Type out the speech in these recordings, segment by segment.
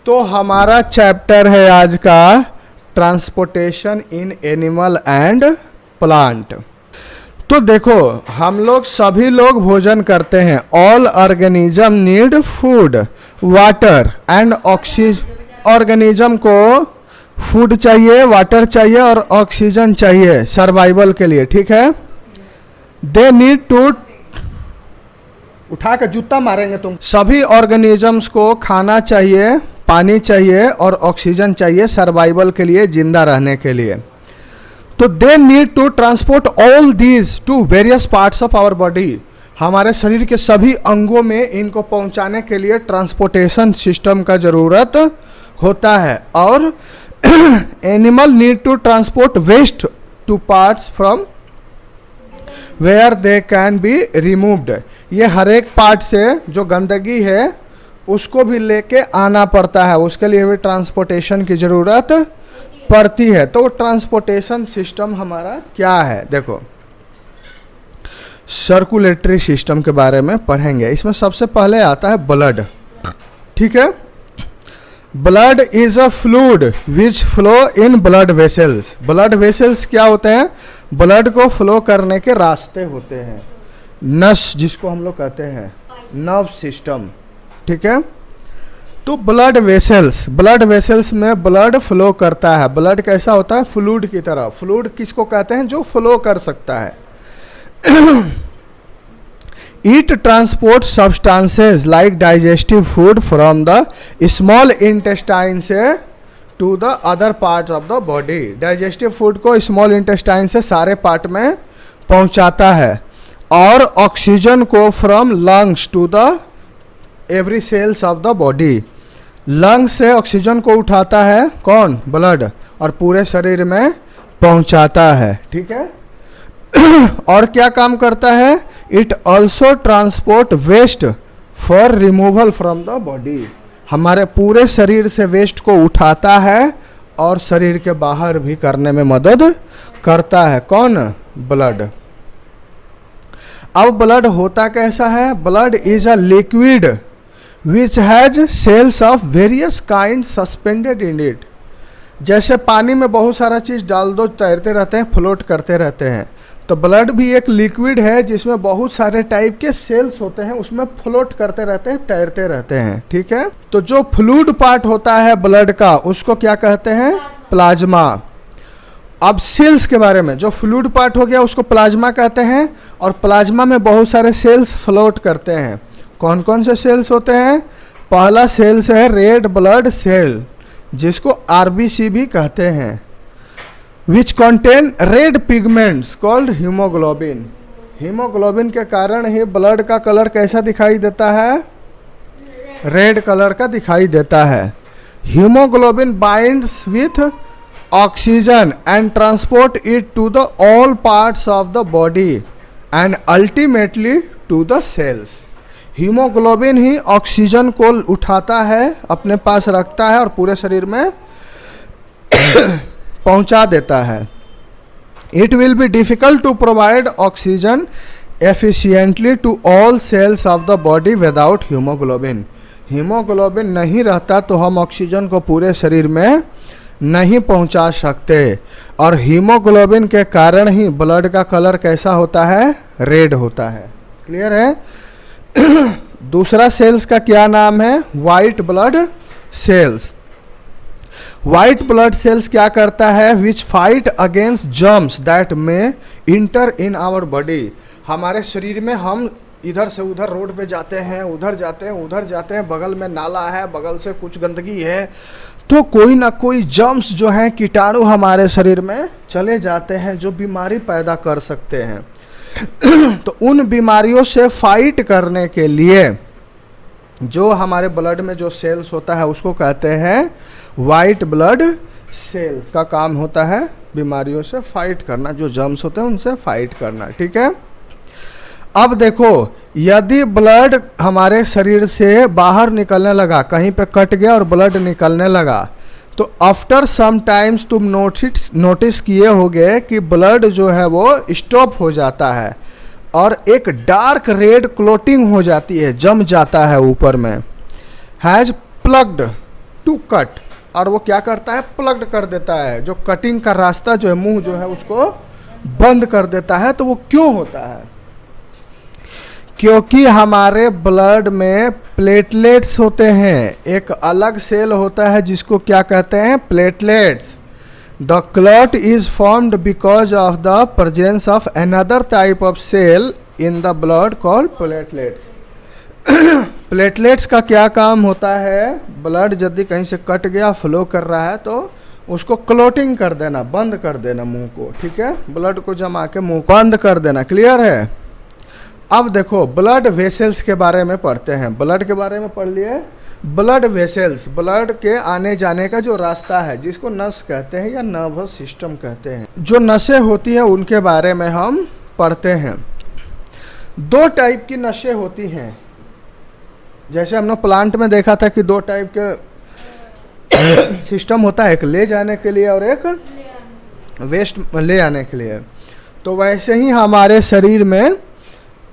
तो हमारा चैप्टर है आज का transportation in animal and plant. तो देखो, हम लोग सभी लोग भोजन करते हैं। All organism need food, water and oxygen. Organism को फूड चाहिए, वाटर चाहिए और ऑक्सीजन चाहिए सर्वाइवल के लिए, ठीक है। दे नीड टू, उठा के जूता मारेंगे तुम। सभी ऑर्गेनिजम्स को खाना चाहिए, पानी चाहिए और ऑक्सीजन चाहिए सर्वाइवल के लिए, जिंदा रहने के लिए। तो they need to transport all these to various parts of our body. हमारे शरीर के सभी अंगों में इनको पहुंचाने के लिए ट्रांसपोर्टेशन सिस्टम का जरूरत होता है। और animal need to transport waste to parts from where they can be removed. ये हर एक पार्ट से जो गंदगी है उसको भी लेके आना पड़ता है, उसके लिए भी ट्रांसपोर्टेशन की ज़रूरत पड़ती है। तो ट्रांसपोर्टेशन सिस्टम हमारा क्या है, देखो सर्कुलेटरी सिस्टम के बारे में पढ़ेंगे। इसमें सबसे पहले आता है ब्लड, ठीक है। Blood is a fluid which flow in blood vessels. Blood vessels क्या होते हैं? ब्लड को फ्लो करने के रास्ते होते हैं। नस जिसको हम लोग कहते हैं, नर्व सिस्टम, ठीक है। तो ब्लड वेसल्स में ब्लड फ्लो करता है। ब्लड कैसा होता है? फ्लूइड की तरह। फ्लूइड किसको कहते हैं? जो फ्लो कर सकता है। It transports substances like digestive food from the small intestine से to the other parts of the body। Digestive food को small intestine से सारे पार्ट में पहुंचाता है। और ऑक्सीजन को from lungs to the every cells of the body। Lungs से ऑक्सीजन को उठाता है कौन? ब्लड, और पूरे शरीर में पहुंचाता है, ठीक है। और क्या काम करता है? It also transport waste for removal from the body. हमारे पूरे शरीर से वेस्ट को उठाता है और शरीर के बाहर भी करने में मदद करता है। कौन? ब्लड। अब ब्लड होता कैसा है? Blood is a liquid which has cells of various kind suspended in it. जैसे पानी में बहुत सारा चीज़ डाल दो, तैरते रहते हैं, फ्लोट करते रहते हैं। तो ब्लड भी एक लिक्विड है जिसमें बहुत सारे टाइप के सेल्स होते हैं, उसमें फ्लोट करते रहते हैं, तैरते रहते हैं, ठीक है। तो जो फ्लूइड पार्ट होता है ब्लड का उसको क्या कहते हैं? प्लाज्मा। अब सेल्स के बारे में, जो फ्लूइड पार्ट हो गया उसको प्लाज्मा कहते हैं। और प्लाज्मा में बहुत सारे सेल्स फ्लोट करते हैं। कौन कौन से सेल्स होते हैं? पहला सेल्स है रेड ब्लड सेल, जिसको आरबीसी भी कहते हैं, which contain red pigments called haemoglobin. Haemoglobin के कारण ही ब्लड का कलर कैसा दिखाई देता है? रेड कलर का दिखाई देता है। Haemoglobin binds with oxygen and transport it to the all parts of the body and ultimately to the cells. Haemoglobin ही ऑक्सीजन को उठाता है, अपने पास रखता है और पूरे शरीर में पहुंचा देता है। It will be difficult to provide oxygen efficiently to all cells of the body without haemoglobin. Haemoglobin नहीं रहता तो हम ऑक्सीजन को पूरे शरीर में नहीं पहुंचा सकते। और हीमोग्लोबिन के कारण ही ब्लड का कलर कैसा होता है? रेड होता है। क्लियर है? दूसरा सेल्स का क्या नाम है? White blood cells. White blood cells क्या करता है? विच फाइट अगेंस्ट जर्म्स दैट में इंटर इन आवर बॉडी। हमारे शरीर में हम इधर से उधर रोड पे जाते हैं, उधर जाते हैं, उधर जाते हैं, बगल में नाला है, बगल से कुछ गंदगी है, तो कोई ना कोई जर्म्स जो हैं, कीटाणु हमारे शरीर में चले जाते हैं जो बीमारी पैदा कर सकते हैं। तो उन बीमारियों से फाइट करने के लिए जो हमारे ब्लड में जो सेल्स होता है उसको कहते हैं वाइट ब्लड सेल्स। का काम होता है बीमारियों से फाइट करना, जो जर्म्स होते हैं उनसे फाइट करना, ठीक है। अब देखो, यदि ब्लड हमारे शरीर से बाहर निकलने लगा, कहीं पे कट गया और ब्लड निकलने लगा, तो आफ्टर सम टाइम्स तुम नोटिस किए होगे कि ब्लड जो है वो स्टॉप हो जाता है और एक डार्क रेड क्लोटिंग हो जाती है, जम जाता है ऊपर में। हैज प्लग्ड टू कट, और वो क्या करता है, प्लग्ड कर देता है, जो कटिंग का रास्ता जो है, मुंह जो है उसको बंद कर देता है। तो वो क्यों होता है? क्योंकि हमारे ब्लड में प्लेटलेट्स होते हैं, एक अलग सेल होता है जिसको क्या कहते हैं, platelets. The clot is formed because of the presence of another type of cell in the blood called platelets. Platelets का क्या काम होता है, ब्लड यदि कहीं से कट गया, फ्लो कर रहा है तो उसको क्लोटिंग कर देना, बंद कर देना मुंह को, ठीक है, ब्लड को जमा के मुंह बंद कर देना। क्लियर है? अब देखो ब्लड वेसल्स के बारे में पढ़ते हैं। ब्लड के बारे में पढ़ लिए। ब्लड वेसल्स, ब्लड के आने जाने का जो रास्ता है, जिसको नस कहते हैं या नर्वस सिस्टम कहते हैं, जो नसें होती हैं उनके बारे में हम पढ़ते हैं। दो टाइप की नसें होती हैं, जैसे हमने प्लांट में देखा था कि दो टाइप के सिस्टम होता है, एक ले जाने के लिए और एक वेस्ट ले आने के लिए। तो वैसे ही हमारे शरीर में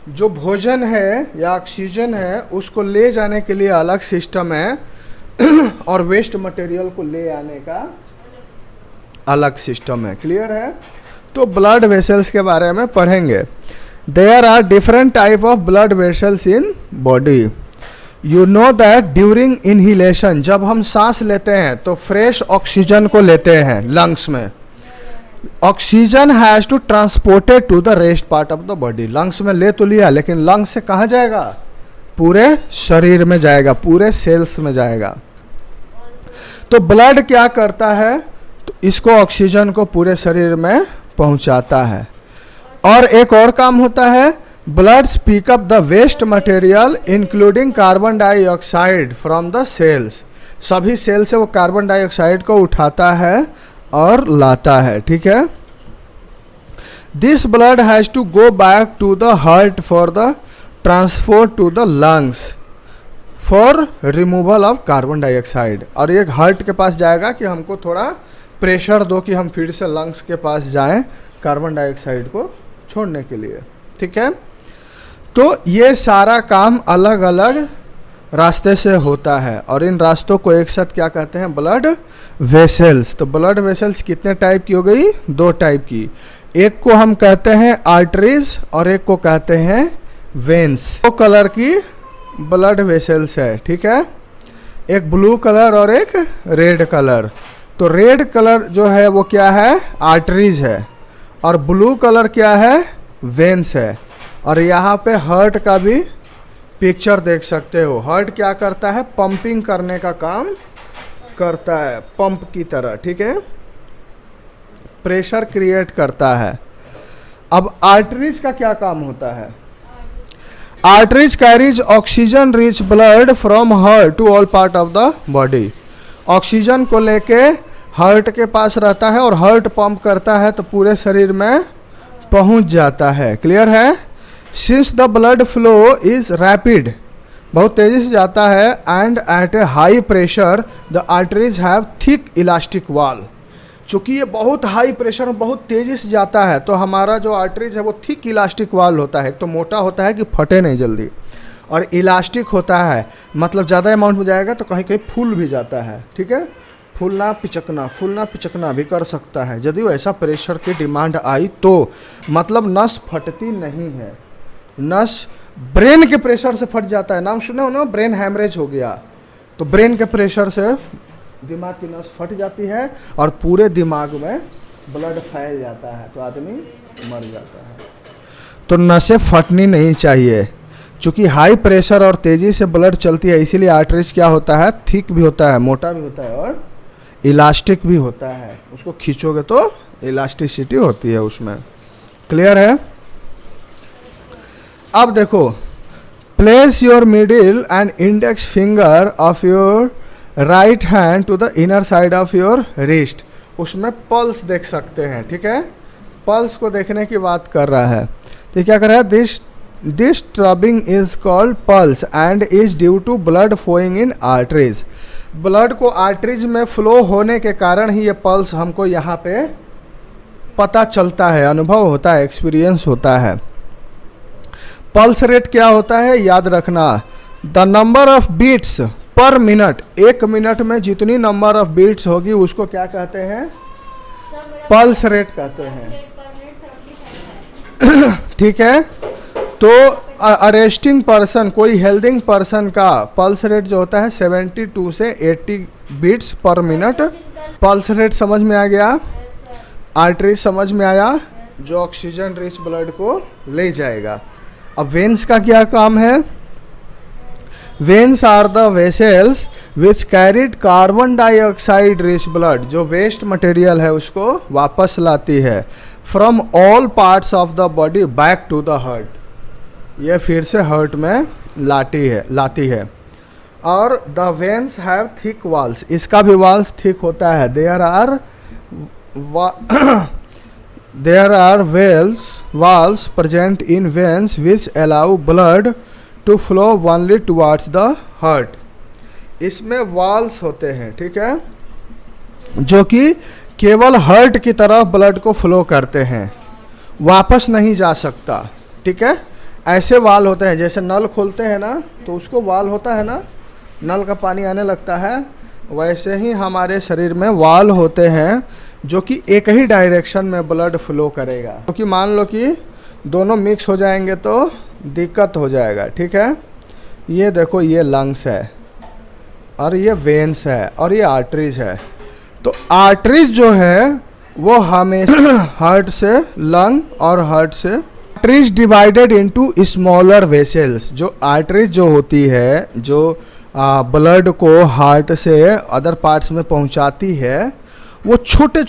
जो भोजन है या ऑक्सीजन है उसको ले जाने के लिए अलग सिस्टम है और वेस्ट मटेरियल को ले आने का अलग सिस्टम है। क्लियर है? तो ब्लड वेसल्स के बारे में पढ़ेंगे। There are different type of blood vessels in body. You know that during inhalation, जब हम सांस लेते हैं तो फ्रेश ऑक्सीजन को लेते हैं लंग्स में। Oxygen has to transported to the rest part of the body. Lungs में ले तो लिया, लेकिन लंग्स से कहाँ जाएगा? पूरे शरीर में जाएगा, पूरे सेल्स में जाएगा। तो ब्लड क्या करता है, तो इसको ऑक्सीजन को पूरे शरीर में पहुंचाता है। और एक और काम होता है, blood speak up the waste material including carbon dioxide from the cells. सभी सेल से वो कार्बन डाइऑक्साइड को उठाता है और लाता है, ठीक है। This blood has to go back to the heart for the transport to the lungs for removal of carbon dioxide. और ये हार्ट के पास जाएगा कि हमको थोड़ा प्रेशर दो कि हम फिर से लंग्स के पास जाएं कार्बन डाइऑक्साइड को छोड़ने के लिए, ठीक है। तो ये सारा काम अलग अलग रास्ते से होता है और इन रास्तों को एक साथ क्या कहते हैं? Blood vessels. तो ब्लड वेसल्स कितने टाइप की हो गई? दो टाइप की। एक को हम कहते हैं आर्टरीज और एक को कहते हैं वेन्स। दो कलर की ब्लड वेसल्स है, ठीक है, एक ब्लू कलर और एक रेड कलर। तो रेड कलर जो है वो क्या है? आर्टरीज है, और ब्लू कलर क्या है? वेन्स है। और यहाँ पे हार्ट का भी पिक्चर देख सकते हो। हार्ट क्या करता है? पंपिंग करने का काम करता है, पंप की तरह, ठीक है, प्रेशर क्रिएट करता है। अब आर्टरीज का क्या काम होता है? Arteries carries oxygen rich blood from heart to all part of the body. Oxygen को लेके हार्ट के पास रहता है और हार्ट पंप करता है तो पूरे शरीर में पहुंच जाता है। क्लियर है? Since the blood flow is rapid, बहुत तेजी से जाता है, and at a high pressure the arteries have thick elastic wall. चूँकि ये बहुत हाई प्रेशर में बहुत तेज़ी से जाता है तो हमारा जो आर्टरीज है वो थिक इलास्टिक वॉल होता है। तो मोटा होता है कि फटे नहीं जल्दी, और इलास्टिक होता है मतलब ज़्यादा अमाउंट में जाएगा तो कहीं कहीं फूल भी जाता है, ठीक है, फूलना पिचकना भी कर सकता है। यदि ऐसा प्रेशर की डिमांड आई तो मतलब नस फटती नहीं है। नस ब्रेन के प्रेशर से फट जाता है, नाम सुने हो ना, ब्रेन हैमरेज हो गया तो ब्रेन के प्रेशर से दिमाग की नस फट जाती है और पूरे दिमाग में ब्लड फैल जाता है तो आदमी मर जाता है। तो नसें फटनी नहीं चाहिए, चूँकि हाई प्रेशर और तेज़ी से ब्लड चलती है, इसीलिए आर्टरीज क्या होता है? थिक भी होता है, मोटा भी होता है और इलास्टिक भी होता है। उसको खींचोगे तो इलास्टिसिटी होती है उसमें। क्लियर है? अब देखो, place your middle and index finger of your right hand to the inner side of your wrist. उसमें पल्स देख सकते हैं, ठीक है, पल्स को देखने की बात कर रहा है। तो क्या कर रहा है? This throbbing is called pulse and is due to blood flowing in arteries. Blood को आर्टरीज में फ्लो होने के कारण ही ये पल्स हमको यहाँ पे पता चलता है, अनुभव होता है, एक्सपीरियंस होता है। पल्स रेट क्या होता है? याद रखना, the number of beats per minute, एक मिनट में जितनी नंबर ऑफ बीट्स होगी उसको क्या कहते हैं? पल्स रेट कहते हैं। ठीक है, तो अरेस्टिंग पर्सन, कोई हेल्दिंग पर्सन का पल्स रेट जो होता है 72 से 80 beats per minute. Pulse rate समझ में आ गया? आर्टरी समझ में आया? जो ऑक्सीजन रिच ब्लड को ले जाएगा। अब वेन्स का क्या काम है? Veins are the vessels which carried carbon dioxide rich blood, जो वेस्ट मटेरियल है उसको वापस लाती है from all parts of the body back to the heart. ये फिर से हार्ट में लाती है। और the veins have thick walls, इसका भी वॉल्स थिक होता है। There are walls present in veins which allow blood to flow only towards the heart। इसमें वॉल्स होते हैं, ठीक है, जो कि केवल हार्ट की तरफ ब्लड को फ्लो करते हैं, वापस नहीं जा सकता। ठीक है, ऐसे वाल होते हैं, जैसे नल खोलते हैं ना तो उसको वाल होता है ना, नल का पानी आने लगता है, वैसे ही हमारे शरीर में वाल होते हैं जो कि एक ही डायरेक्शन में ब्लड फ्लो करेगा। क्योंकि मान लो कि दोनों मिक्स हो जाएंगे तो दिक्कत हो जाएगा। ठीक है, ये देखो, ये लंग्स है और ये वेन्स है और ये आर्टरीज है। तो आर्टरीज जो है वो हमेशा हार्ट से लंग और हार्ट से, arteries divided into smaller vessels. जो आर्टरीज जो होती है, जो ब्लड को हार्ट से अदर पार्ट्स में पहुंचाती है, वो छोटे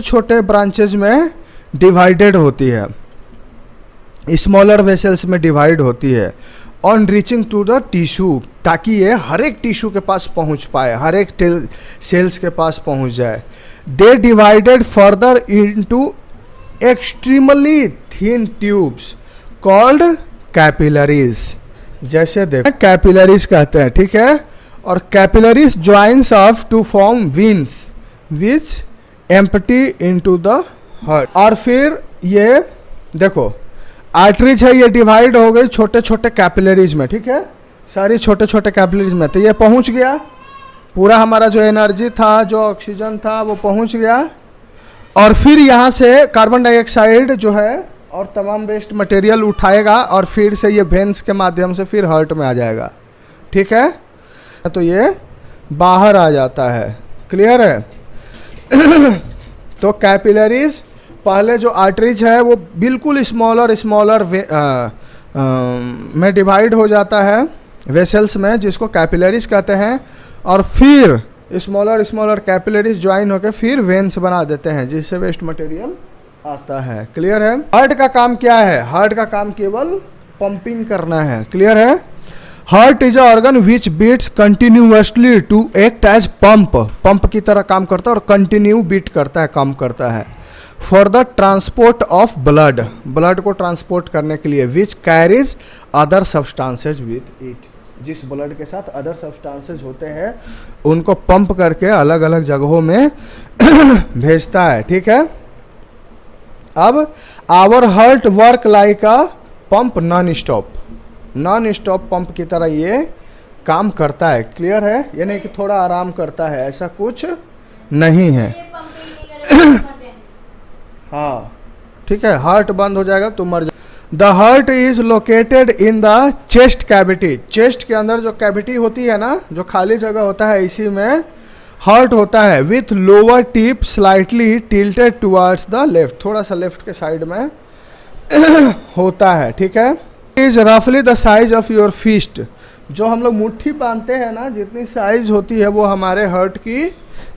छोटे ब्रांचेज में डिवाइडेड होती है, स्मॉलर वेसल्स में डिवाइड होती है on reaching to the tissue, ताकि ये हर एक टिश्यू के पास पहुंच पाए, हर एक सेल्स के पास पहुंच जाए। They divided further into extremely thin tubes called capillaries. जैसे देखो कैपिलरीज कहते हैं, ठीक है, और capillaries joins of to form veins which empty into the heart. और फिर ये देखो आर्टरीज है, ये डिवाइड हो गई छोटे छोटे कैपिलरीज में। ठीक है, सारी छोटे छोटे कैपिलरीज में, तो ये पहुंच गया, पूरा हमारा जो एनर्जी था, जो ऑक्सीजन था, वो पहुंच गया। और फिर यहाँ से कार्बन डाइऑक्साइड जो है और तमाम वेस्ट मटेरियल उठाएगा और फिर से ये वेन्स के माध्यम से फिर हार्ट में आ जाएगा। ठीक है, तो ये बाहर आ जाता है। क्लियर है? तो कैपिलरीज, पहले जो आर्टरीज है वो बिल्कुल स्मॉलर में डिवाइड हो जाता है वेसल्स में, जिसको कैपिलरीज कहते हैं, और फिर स्मॉलर कैपिलरीज ज्वाइन होकर फिर वेन्स बना देते हैं, जिससे वेस्ट मटेरियल आता है। क्लियर है? हार्ट का काम क्या है? हार्ट का काम केवल पंपिंग करना है। क्लियर है? Heart is a organ which beats continuously to act as pump की तरह काम करता है और कंटिन्यू बीट करता है, काम करता है for the transport of blood को ट्रांसपोर्ट करने के लिए, which carries other substances with it. जिस ब्लड के साथ अदर सब्सटेंसेज होते हैं उनको पंप करके अलग अलग जगहों में भेजता है। ठीक है, अब our heart work like a pump, non stop pump की तरह ये काम करता है। क्लियर है? ये नहीं कि थोड़ा आराम करता है, ऐसा कुछ नहीं है। हाँ, ठीक है, हार्ट बंद हो जाएगा तो मर जाएगा। The heart is located in the chest cavity. Chest के अंदर जो कैविटी होती है ना, जो खाली जगह होता है, इसी में हार्ट होता है, with lower tip slightly tilted towards the left, थोड़ा सा लेफ्ट के साइड में होता है। ठीक है, इज रफली the size of your fist. जो हम लोग मुट्ठी बांधते हैं ना, जितनी साइज होती है वो हमारे हार्ट की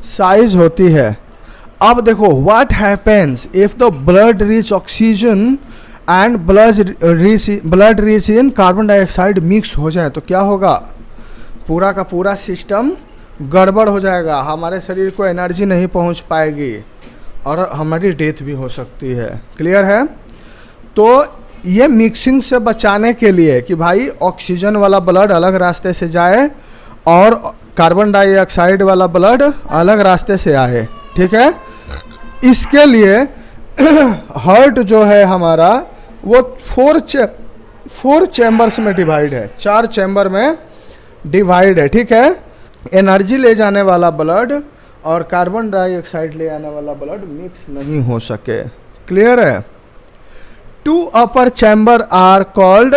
साइज होती है। अब देखो, what happens if the blood reach oxygen and blood reach in carbon dioxide mix हो जाए तो क्या होगा? पूरा का पूरा सिस्टम गड़बड़ हो जाएगा, हमारे शरीर को एनर्जी नहीं पहुंच पाएगी और हमारी डेथ भी हो सकती है। क्लियर है? तो ये मिक्सिंग से बचाने के लिए कि भाई ऑक्सीजन वाला ब्लड अलग रास्ते से जाए और कार्बन डाइऑक्साइड वाला ब्लड अलग रास्ते से आए। ठीक है, इसके लिए हार्ट जो है हमारा वो फोर चैम्बर्स में डिवाइड है, 4 चैम्बर में डिवाइड है, ठीक है। एनर्जी ले जाने वाला ब्लड और कार्बन डाइऑक्साइड ले आने वाला ब्लड मिक्स नहीं हो सके। क्लियर है। Two upper chamber are called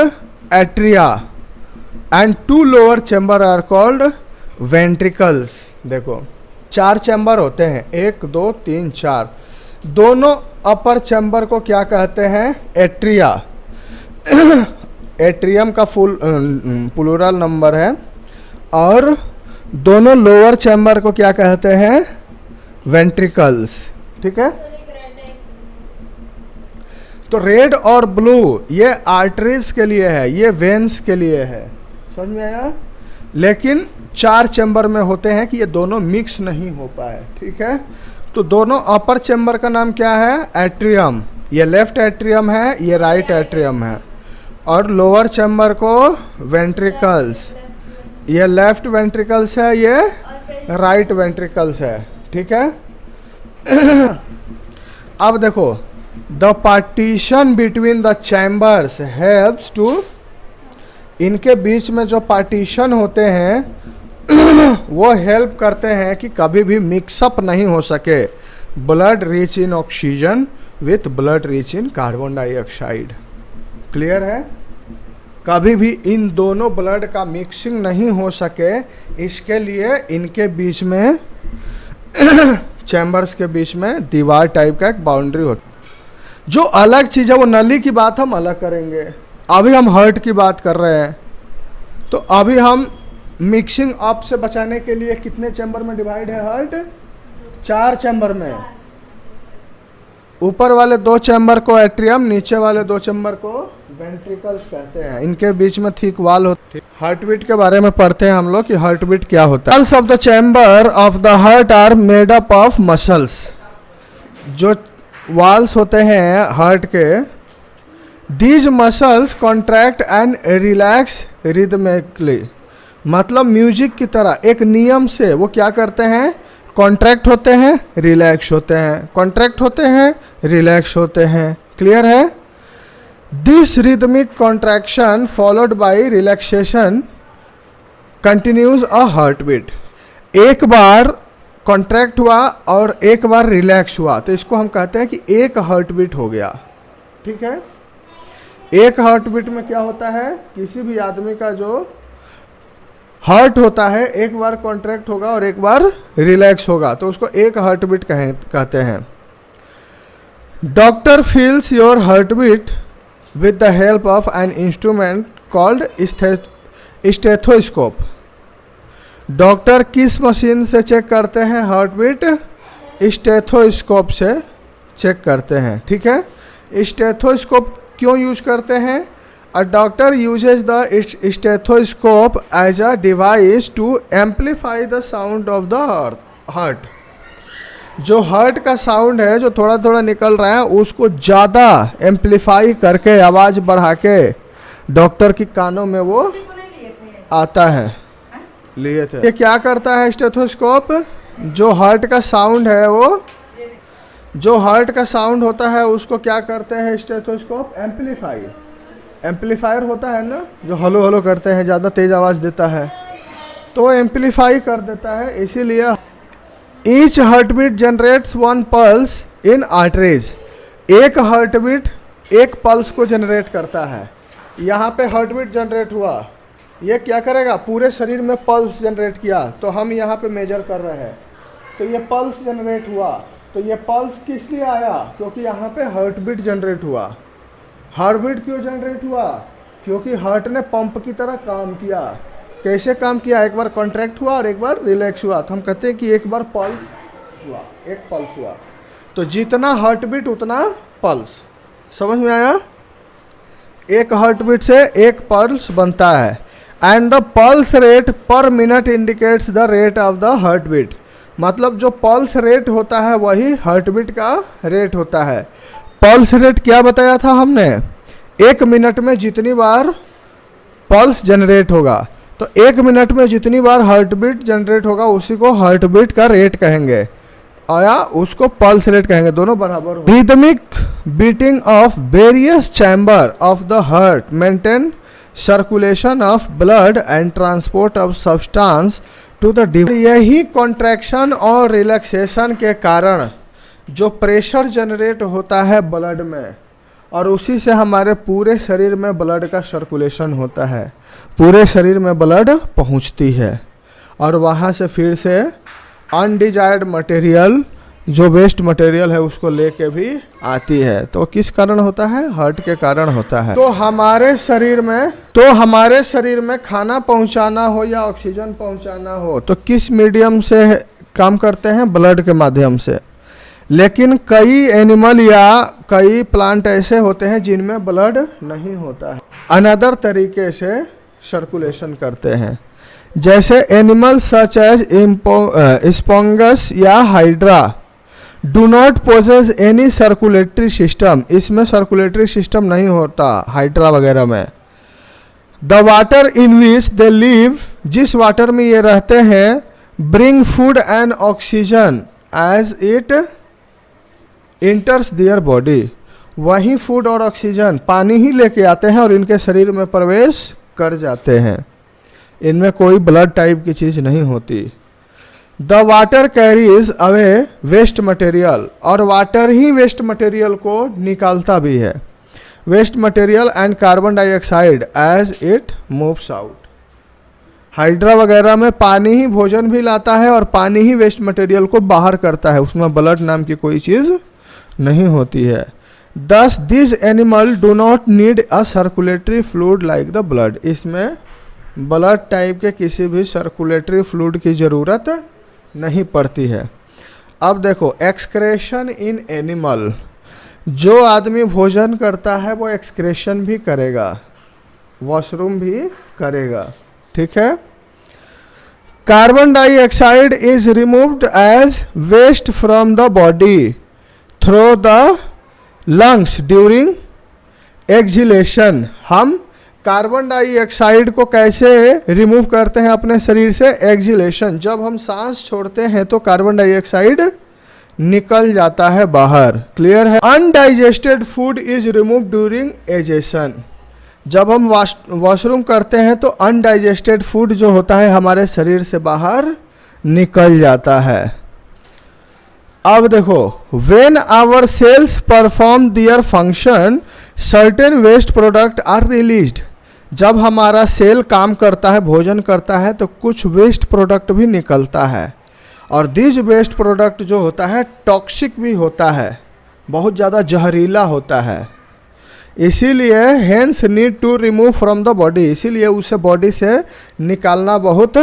atria and two lower chamber are called ventricles. देखो 4 चैम्बर होते हैं, 1 2 3 4। दोनों अपर चैम्बर को क्या कहते हैं? एट्रिया। एट्रियम का फुल प्लूरल नंबर है। और दोनों लोअर चैम्बर को क्या कहते हैं? वेंट्रिकल्स, ठीक है। तो रेड और ब्लू ये आर्टरीज के लिए है, ये वेन्स के लिए है, समझ में आया। लेकिन 4 चैम्बर में होते हैं कि ये दोनों मिक्स नहीं हो पाए, ठीक है। तो दोनों अपर चैम्बर का नाम क्या है? एट्रियम। ये लेफ्ट एट्रियम है, ये राइट एट्रियम है। और लोअर चैम्बर को वेंट्रिकल्स, ये लेफ्ट वेंट्रिकल्स है, ये राइट वेंट्रिकल्स है, ठीक है। अब देखो, the partition between the chambers helps to, इनके बीच में जो पार्टीशन होते हैं वो हेल्प करते हैं कि कभी भी मिक्सअप नहीं हो सके blood rich in oxygen with blood rich in carbon dioxide. Clear है। कभी भी इन दोनों ब्लड का मिक्सिंग नहीं हो सके, इसके लिए इनके बीच में चैम्बर्स के बीच में दीवार टाइप का एक बाउंड्री होती है। जो अलग चीज़ है वो नली की बात हम अलग करेंगे। अभी हम हार्ट की बात कर रहे हैं। तो अभी हम मिक्सिंग अप से बचाने के लिए कितने चैम्बर में डिवाइड है हार्ट? 4 चैम्बर में। ऊपर वाले 2 चैम्बर को एट्रियम, नीचे वाले 2 चैम्बर को वेंट्रिकल्स कहते हैं। इनके बीच में थिक वॉल होती है। हार्ट बीट के बारे में पढ़ते हैं हम लोग कि हार्ट बीट क्या होता है। Muscles of the chamber of the heart are made up of muscles. जो वॉल्स होते हैं हार्ट के, these muscles contract and relax rhythmically. मतलब म्यूजिक की तरह एक नियम से वो क्या करते हैं? कॉन्ट्रैक्ट होते हैं, रिलैक्स होते हैं, कॉन्ट्रैक्ट होते हैं, रिलैक्स होते हैं। क्लियर है। This rhythmic contraction followed by relaxation continues a heart beat. एक बार कॉन्ट्रैक्ट हुआ और एक बार रिलैक्स हुआ तो इसको हम कहते हैं कि एक हार्ट बीट हो गया, ठीक है। एक हार्ट बीट में क्या होता है? किसी भी आदमी का जो हार्ट होता है एक बार कॉन्ट्रैक्ट होगा और एक बार रिलैक्स होगा, तो उसको एक हार्ट बीट कहते हैं। Doctor feels your heart beat with the help of an instrument called stethoscope. Doctor किस मशीन से चेक करते हैं हार्ट बीट? स्टेथोस्कोप से चेक करते हैं, ठीक है। स्टेथोस्कोप क्यों यूज करते हैं? A doctor uses the stethoscope as a device to amplify the sound of the heart. जो हार्ट का साउंड है जो थोड़ा थोड़ा निकल रहा है उसको ज़्यादा एम्पलीफाई करके आवाज़ बढ़ा के डॉक्टर की कानों में वो आता है। लिए थे। ये क्या करता है स्टेथोस्कोप? जो हार्ट का साउंड है वो, जो हार्ट का साउंड होता है उसको क्या करते हैं स्टेथोस्कोप? एम्पलीफाई। एम्पलीफायर होता है ना जो हलो हलो करते हैं, ज़्यादा तेज़ आवाज़ देता है, तो एम्पलीफाई कर देता है। इसीलिए each heart beat generates 1 pulse in arteries. एक हार्ट बीट एक पल्स को जनरेट करता है। यहाँ पे हार्ट बीट जनरेट हुआ, ये क्या करेगा? पूरे शरीर में पल्स जनरेट किया। तो हम यहाँ पे मेजर कर रहे हैं तो ये पल्स जनरेट हुआ। तो ये पल्स किस लिए आया? क्योंकि यहाँ पे हार्ट बीट जनरेट हुआ। हार्ट बीट क्यों जनरेट हुआ? क्योंकि हार्ट ने पंप की तरह काम किया। कैसे काम किया? एक बार कॉन्ट्रैक्ट हुआ और एक बार रिलैक्स हुआ। तो हम कहते हैं कि एक बार पल्स हुआ, एक पल्स हुआ। तो जितना हार्ट बीट उतना पल्स। समझ में आया? एक हार्ट बीट से एक पल्स बनता है। And the pulse rate per minute indicates the rate of the heart beat. मतलब जो पल्स रेट होता है वही हार्ट बीट का रेट होता है। पल्स रेट क्या बताया था हमने? 1 मिनट में जितनी बार पल्स जनरेट होगा, तो 1 मिनट में जितनी बार हार्ट बीट जनरेट होगा उसी को हार्ट बीट का रेट कहेंगे या उसको पल्स रेट कहेंगे, दोनों बराबर हो। Rhythmic beating of various chamber of the heart maintain circulation of blood and transport of substance to the यही कॉन्ट्रैक्शन और रिलैक्सेशन के कारण जो प्रेशर जनरेट होता है ब्लड में, और उसी से हमारे पूरे शरीर में ब्लड का सर्कुलेशन होता है, पूरे शरीर में ब्लड पहुंचती है और वहाँ से फिर से अनडिजायर्ड मटेरियल जो वेस्ट मटेरियल है उसको लेके भी आती है। तो किस कारण होता है? हार्ट के कारण होता है। तो हमारे शरीर में खाना पहुंचाना हो या ऑक्सीजन पहुंचाना हो तो किस मीडियम से काम करते हैं? ब्लड के माध्यम से। लेकिन कई एनिमल या कई प्लांट ऐसे होते हैं जिनमें ब्लड नहीं होता है, अनदर तरीके से सर्कुलेशन करते हैं। जैसे एनिमल सच एज स्पॉन्गस या hydra do not possess any circulatory system, इसमें सर्कुलेटरी सिस्टम नहीं होता हाइड्रा वगैरह में। The water in which they live, जिस वाटर में ये रहते हैं, bring food and oxygen as it enters their body, वही फूड और ऑक्सीजन पानी ही लेके आते हैं और इनके शरीर में प्रवेश कर जाते हैं। इनमें कोई ब्लड टाइप की चीज़ नहीं होती। The water carries away waste material, और वाटर ही वेस्ट मटेरियल को निकालता भी है, waste material and carbon dioxide as it moves out. Hydra वगैरह में पानी ही भोजन भी लाता है और पानी ही वेस्ट मटेरियल को बाहर करता है, उसमें ब्लड नाम की कोई चीज़ नहीं होती है। Thus these animal do not need a circulatory fluid like the blood, इसमें ब्लड टाइप के किसी भी सर्कुलेटरी फ्लूइड की ज़रूरत नहीं पड़ती है। अब देखो एक्सक्रेशन इन एनिमल, जो आदमी भोजन करता है वो एक्सक्रेशन भी करेगा, वॉशरूम भी करेगा, ठीक है। Carbon dioxide is removed as waste from the body through the lungs during exhalation. हम कार्बन डाइऑक्साइड को कैसे रिमूव करते हैं अपने शरीर से? एक्सहेलेशन, जब हम सांस छोड़ते हैं तो कार्बन डाइऑक्साइड निकल जाता है बाहर, क्लियर है। Undigested food is remove during egestion, जब हम वॉशरूम करते हैं तो अनडाइजेस्टेड फूड जो होता है हमारे शरीर से बाहर निकल जाता है। अब देखो, when our cells perform their function certain waste product are released, जब हमारा सेल काम करता है, भोजन करता है, तो कुछ वेस्ट प्रोडक्ट भी निकलता है, और दिस वेस्ट प्रोडक्ट जो होता है टॉक्सिक भी होता है, बहुत ज़्यादा जहरीला होता है, इसीलिए hence need to remove from the body, इसीलिए उसे बॉडी से निकालना बहुत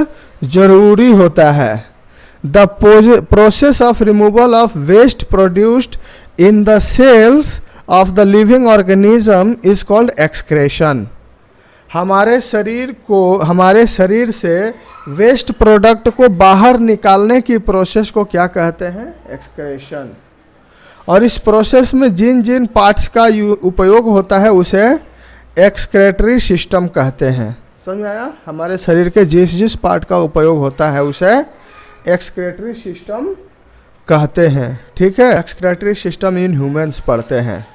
ज़रूरी होता है। The process of removal of waste produced in the cells of the living organism is called excretion. हमारे शरीर से वेस्ट प्रोडक्ट को बाहर निकालने की प्रोसेस को क्या कहते हैं? एक्सक्रेशन। और इस प्रोसेस में जिन जिन पार्ट्स का उपयोग होता है उसे एक्सक्रेटरी सिस्टम कहते हैं। समझ आया? हमारे शरीर के जिस जिस पार्ट का उपयोग होता है उसे एक्सक्रेटरी सिस्टम कहते हैं, ठीक है। एक्सक्रेटरी सिस्टम इन ह्यूमंस पढ़ते हैं।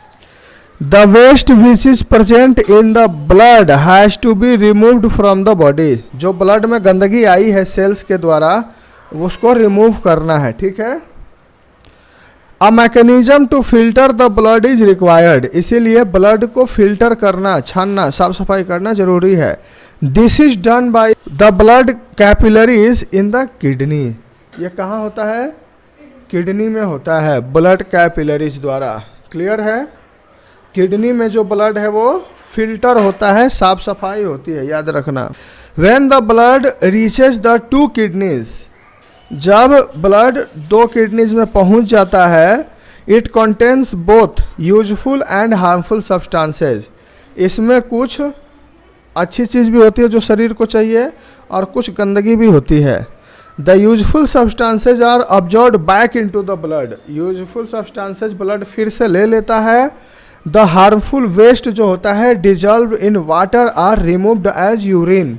The waste which is present in the blood has to be removed from the body, जो ब्लड में गंदगी आई है सेल्स के द्वारा उसको रिमूव करना है, ठीक है। A mechanism to filter the blood is required, इसीलिए ब्लड को फिल्टर करना, छानना, साफ सफाई करना जरूरी है। This is done by the blood capillaries in the kidney, ये कहाँ होता है? किडनी में होता है, ब्लड कैपिलरीज द्वारा, क्लियर है। किडनी में जो ब्लड है वो फिल्टर होता है, साफ सफाई होती है, याद रखना। When the blood reaches the 2 kidneys, जब ब्लड 2 किडनीज में पहुंच जाता है, it contains both useful and harmful substances, इसमें कुछ अच्छी चीज़ भी होती है जो शरीर को चाहिए और कुछ गंदगी भी होती है। The useful substances are absorbed back into the blood, useful substances blood फिर से ले लेता है। द हार्मफुल वेस्ट जो होता है dissolve in water are removed as urine,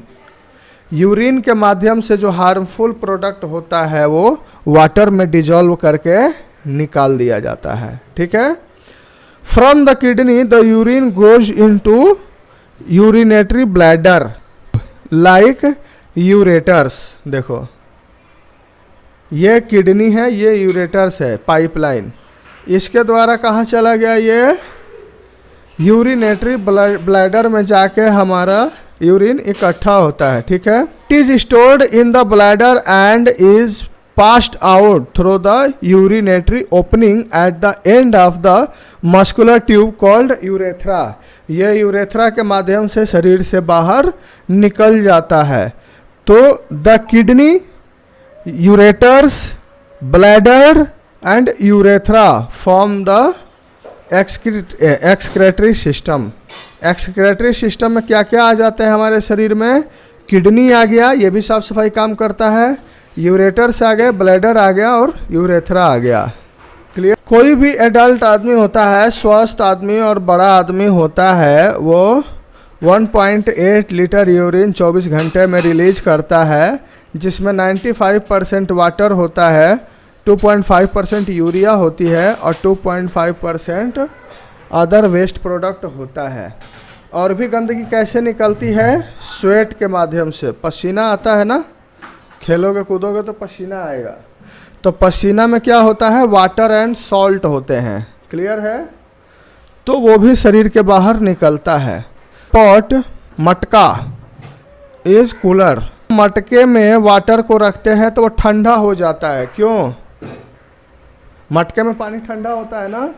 urine के माध्यम से जो हार्मफुल प्रोडक्ट होता है वो वाटर में डिजॉल्व करके निकाल दिया जाता है, ठीक है। From the kidney the urine goes into urinary bladder like ureters. देखो ये किडनी है, ये यूरेटर्स है, पाइपलाइन, इसके द्वारा कहाँ चला गया, ये यूरिनेटरी ब्लैडर में जाके हमारा यूरिन इकट्ठा होता है, ठीक है। It is stored in the bladder and is passed out through the urinary opening at the end of the muscular tube called urethra. यह यूरेथ्रा के माध्यम से शरीर से बाहर निकल जाता है। तो the kidney, ureters, bladder and urethra form the excretory system. Excretory system में क्या क्या आ जाते हैं हमारे शरीर में, किडनी आ गया, ये भी साफ सफाई काम करता है, यूरेटर्स आ गए, ब्लैडर आ गया और यूरेथ्रा आ गया। क्लियर। कोई भी एडल्ट आदमी होता है, स्वस्थ आदमी और बड़ा आदमी होता है, वो 1.8 लीटर यूरिन 24 घंटे में रिलीज करता है, जिसमें 95% वाटर होता है, 2.5% यूरिया होती है और 2.5% अदर वेस्ट प्रोडक्ट होता है। और भी गंदगी कैसे निकलती है, स्वेट के माध्यम से। पसीना आता है ना, खेलोगे कूदोगे तो पसीना आएगा, तो पसीना में क्या होता है, वाटर एंड सॉल्ट होते हैं। क्लियर है। तो वो भी शरीर के बाहर निकलता है। पॉट, मटका इज कूलर। मटके में वाटर को रखते हैं तो वो ठंडा हो जाता है। क्यों? मटके में पानी ठंडा होता है ना।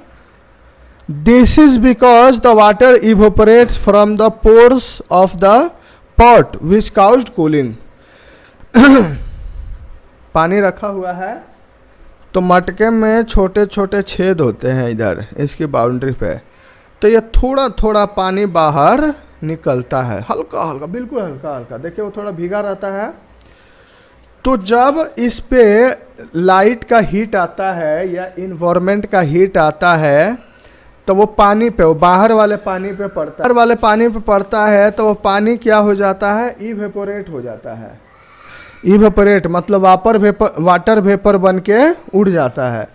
This is because the water evaporates from the pores of the pot which caused cooling. पानी रखा हुआ है तो मटके में छोटे छोटे छेद होते हैं इधर इसकी बाउंड्री पे, तो ये थोड़ा थोड़ा पानी बाहर निकलता है, हल्का हल्का, बिल्कुल हल्का हल्का। देखिए वो थोड़ा भीगा रहता है। तो जब इस पे लाइट का हीट आता है या इन्वायरमेंट का हीट आता है तो वो पानी पे, वो बाहर वाले पानी पे पड़ता है, बाहर वाले पानी पे पड़ता है तो वो पानी क्या हो जाता है, इवेपोरेट हो जाता है। इवेपोरेट मतलब वाटर वेपर बन के उड़ जाता है।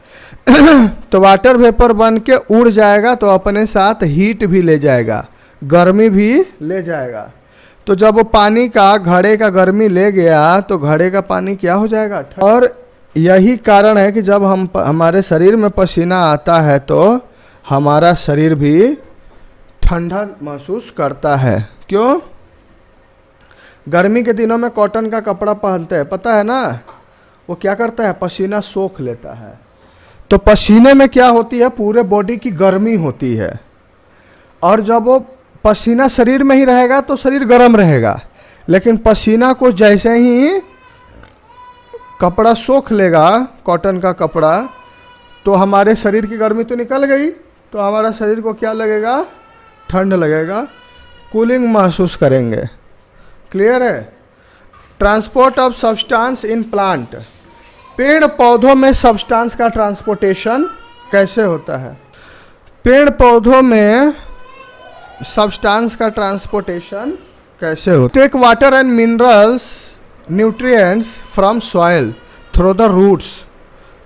तो वाटर वेपर बन के उड़ जाएगा तो अपने साथ हीट भी ले जाएगा, गर्मी भी ले जाएगा। तो जब वो पानी का, घड़े का गर्मी ले गया तो घड़े का पानी क्या हो जाएगा, और यही कारण है कि जब हमारे शरीर में पसीना आता है तो हमारा शरीर भी ठंडा महसूस करता है। क्यों? गर्मी के दिनों में कॉटन का कपड़ा पहनते हैं, पता है ना, वो क्या करता है, पसीना सोख लेता है। तो पसीने में क्या होती है, पूरे बॉडी की गर्मी होती है, और जब वो पसीना शरीर में ही रहेगा तो शरीर गर्म रहेगा, लेकिन पसीना को जैसे ही कपड़ा सोख लेगा, कॉटन का कपड़ा, तो हमारे शरीर की गर्मी तो निकल गई, तो हमारा शरीर को क्या लगेगा, ठंड लगेगा, कूलिंग महसूस करेंगे। क्लियर है। Transport of substance in plant. पेड़ पौधों में सब्सटेंस का ट्रांसपोर्टेशन कैसे होता है? पेड़ पौधों में सब्सटेंस का ट्रांसपोर्टेशन कैसे होता है? Take water and minerals, nutrients from soil through the roots.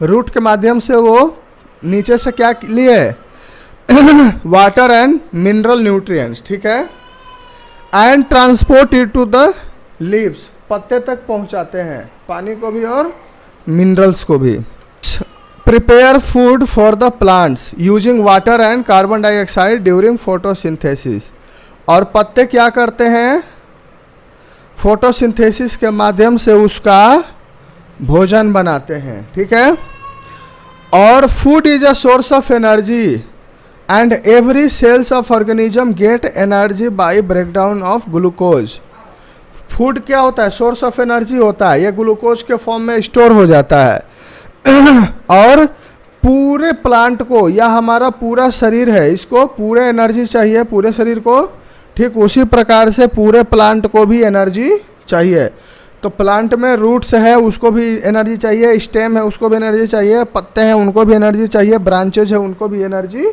Root के माध्यम से वो नीचे से क्या लिए, वाटर एंड मिनरल न्यूट्रिएंट्स, ठीक है, and transport it to the leaves, पत्ते तक पहुंचाते हैं, पानी को भी और मिनरल्स को भी। Prepare food for the plants using water and carbon dioxide during photosynthesis. और पत्ते क्या करते हैं, फोटोसिंथेसिस के माध्यम से उसका भोजन बनाते हैं, ठीक है। और food is a source of energy and every cells of organism get energy by breakdown of glucose. Food क्या होता है, सोर्स ऑफ एनर्जी होता है, ये ग्लूकोज के फॉर्म में स्टोर हो जाता है। और पूरे प्लांट को या हमारा पूरा शरीर है, इसको पूरे एनर्जी चाहिए, पूरे शरीर को, ठीक उसी प्रकार से पूरे प्लांट को भी एनर्जी चाहिए। तो प्लांट में रूट्स है, उसको भी एनर्जी चाहिए, स्टेम है, उसको भी एनर्जी चाहिए, पत्ते हैं, उनको भी एनर्जी चाहिए, ब्रांचेज है, उनको भी एनर्जी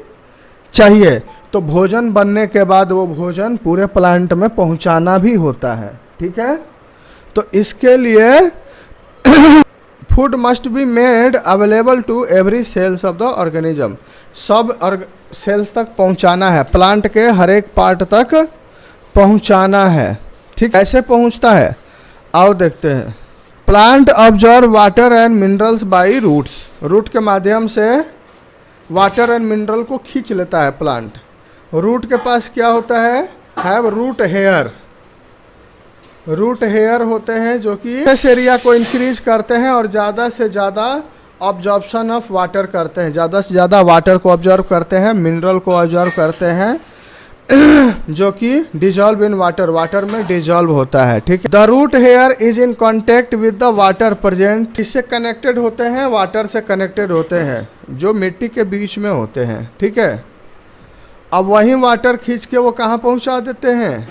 चाहिए। तो भोजन बनने के बाद वो भोजन पूरे प्लांट में पहुंचाना भी होता है, ठीक है। तो इसके लिए food must be made available to every cells of the organism. सब सेल्स तक पहुंचाना है, प्लांट के हर एक पार्ट तक पहुंचाना है। ठीक, ऐसे पहुंचता है, आओ देखते हैं। Plant observe water and minerals by roots, root के माध्यम से वाटर एंड मिनरल को खींच लेता है प्लांट। रूट के पास क्या होता है, have root hair, root hair होते हैं जो कि इस एरिया को इंक्रीज करते हैं और ज़्यादा से ज़्यादा ऑब्जॉर्प्शन ऑफ वाटर करते हैं, ज़्यादा से ज़्यादा वाटर को ऑब्जर्व करते हैं, मिनरल को ऑब्जर्व करते हैं जो कि डिजॉल्व इन वाटर, वाटर में डिजॉल्व होता है। ठीक है, the root hair is in contact with the water present, किससे कनेक्टेड होते हैं, वाटर से कनेक्टेड होते हैं जो मिट्टी के बीच में होते हैं। ठीक है, अब वही वाटर खींच के वो कहाँ पहुँचा देते हैं,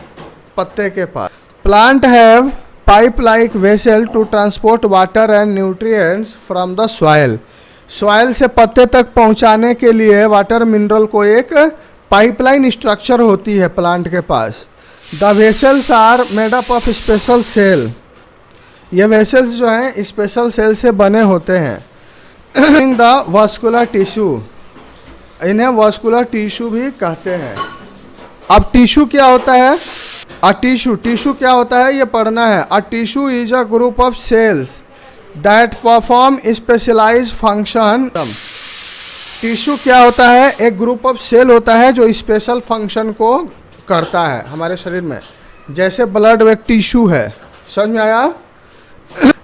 पत्ते के पास। Plant have pipe like vessel to transport water and nutrients from the soil, soil से पत्ते तक पहुँचाने के लिए वाटर मिनरल को एक पाइपलाइन स्ट्रक्चर होती है प्लांट के पास। The vessels are made up of special cell, ये वेसल्स जो हैं स्पेशल सेल से बने होते हैं। द वास्कुलर टिश्यू, इन्हें वास्कुलर टिश्यू भी कहते हैं। अब टिश्यू क्या होता है, अ टिश्यू, टिश्यू क्या होता है ये पढ़ना है। A tissue is a group of cells that perform specialised function. Tissue क्या होता है, एक ग्रुप ऑफ सेल होता है जो स्पेशल फंक्शन को करता है हमारे शरीर में, जैसे ब्लड एक टिश्यू है, समझ में आया।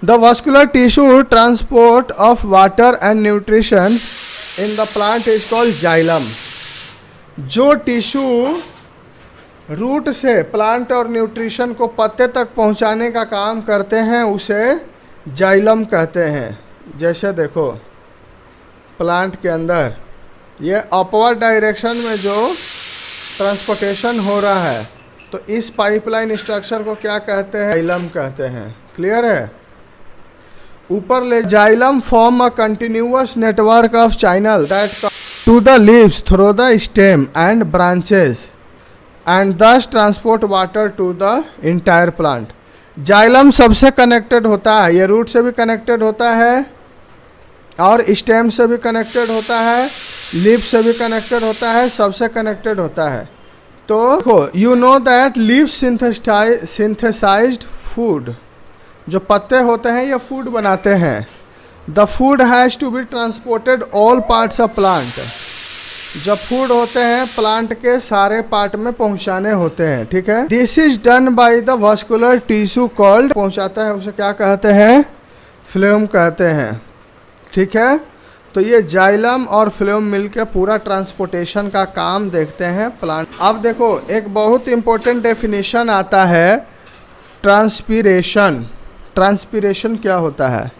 The vascular tissue transport of water and nutrition in the plant is called xylem. जो टिश्यू रूट से प्लांट और न्यूट्रिशन को पत्ते तक पहुंचाने का काम करते हैं उसे जाइलम कहते हैं। जैसे देखो प्लांट के अंदर ये अपवर्ड डायरेक्शन में जो ट्रांसपोर्टेशन हो रहा है, तो इस पाइपलाइन स्ट्रक्चर को क्या कहते हैं, जाइलम कहते हैं। क्लियर है, ऊपर ले। Xylem form a continuous network of channel that to the leaves through the stem and branches and thus transport water to the entire plant. Xylem सबसे कनेक्टेड होता है, ये रूट से भी कनेक्टेड होता है और स्टेम से भी कनेक्टेड होता है, लीफ से भी कनेक्टेड होता है, सबसे कनेक्टेड होता है। तो देखो, you know that leaf synthesised food, जो पत्ते होते हैं ये फूड बनाते हैं। The food has to be transported all parts of plant, जब फूड होते हैं प्लांट के सारे पार्ट में पहुंचाने होते हैं। ठीक है, this is done by the vascular tissue called, पहुंचाता है उसे क्या कहते हैं, फ्लेम कहते हैं। ठीक है, तो ये जाइलम और फ्लेम मिलके पूरा ट्रांसपोर्टेशन का काम देखते हैं प्लांट। अब देखो एक बहुत इंपॉर्टेंट डेफिनेशन आता है, ट्रांसपीरेशन। ट्रांसपीरेशन क्या होता है,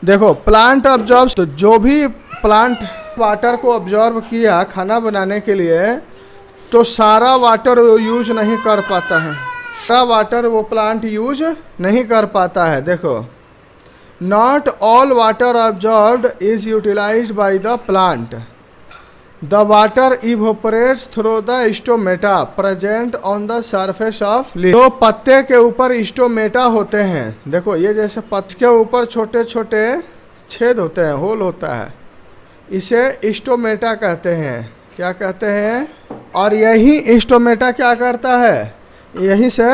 देखो प्लांट ऑब्जॉर्व, तो जो भी प्लांट वाटर को ऑब्जॉर्व किया खाना बनाने के लिए, तो सारा वाटर वो यूज नहीं कर पाता है, सारा वाटर वो प्लांट यूज नहीं कर पाता है। देखो, not all water absorbed is utilized by the plant. The water evaporates through the stomata present on the surface of leaf. तो पत्ते के ऊपर स्टोमेटा होते हैं, देखो ये जैसे पत्ते के ऊपर छोटे छोटे छेद होते हैं, होल होता है, इसे स्टोमेटा कहते हैं। क्या कहते हैं, और यही स्टोमेटा क्या करता है, यहीं से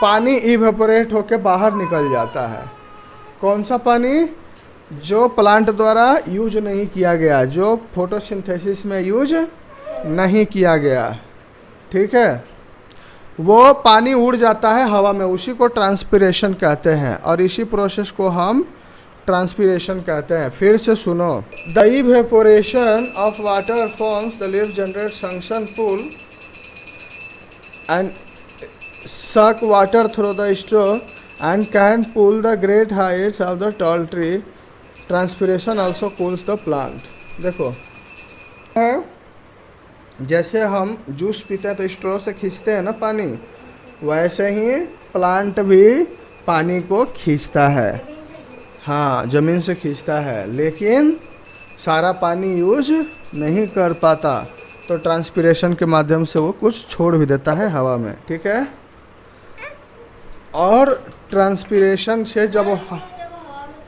पानी इवेपोरेट होके बाहर निकल जाता है। कौन सा पानी, जो प्लांट द्वारा यूज नहीं किया गया, जो फोटोसिंथेसिस में यूज नहीं किया गया। ठीक है, वो पानी उड़ जाता है हवा में, उसी को ट्रांसपीरेशन कहते हैं और इसी प्रोसेस को हम ट्रांसपीरेशन कहते हैं। फिर से सुनो, the evaporation of water forms the leaf generate suction pull and suck water through the straw and can pull the great heights of the tall tree. Transpiration also cools the plant. देखो जैसे हम juice पीते हैं तो straw से खींचते हैं ना पानी, वैसे ही प्लांट भी पानी को खींचता है। हाँ, ज़मीन से खींचता है, लेकिन सारा पानी यूज नहीं कर पाता, तो ट्रांसपीरेशन के माध्यम से वो कुछ छोड़ भी देता है हवा में। ठीक है, और ट्रांसपीरेशन से जब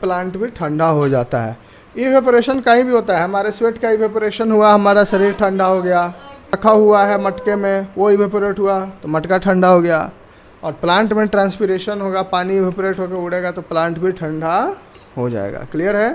प्लांट भी ठंडा हो जाता है। इवेपोरेशन कहीं भी होता है, हमारे स्वेट का इवेपोरेशन हुआ, हमारा शरीर ठंडा हो गया, रखा हुआ है मटके में, वो इवेपोरेट हुआ तो मटका ठंडा हो गया। और प्लांट में ट्रांसपिरेशन होगा, पानी इवेपोरेट होकर उड़ेगा तो प्लांट भी ठंडा हो जाएगा। क्लियर है?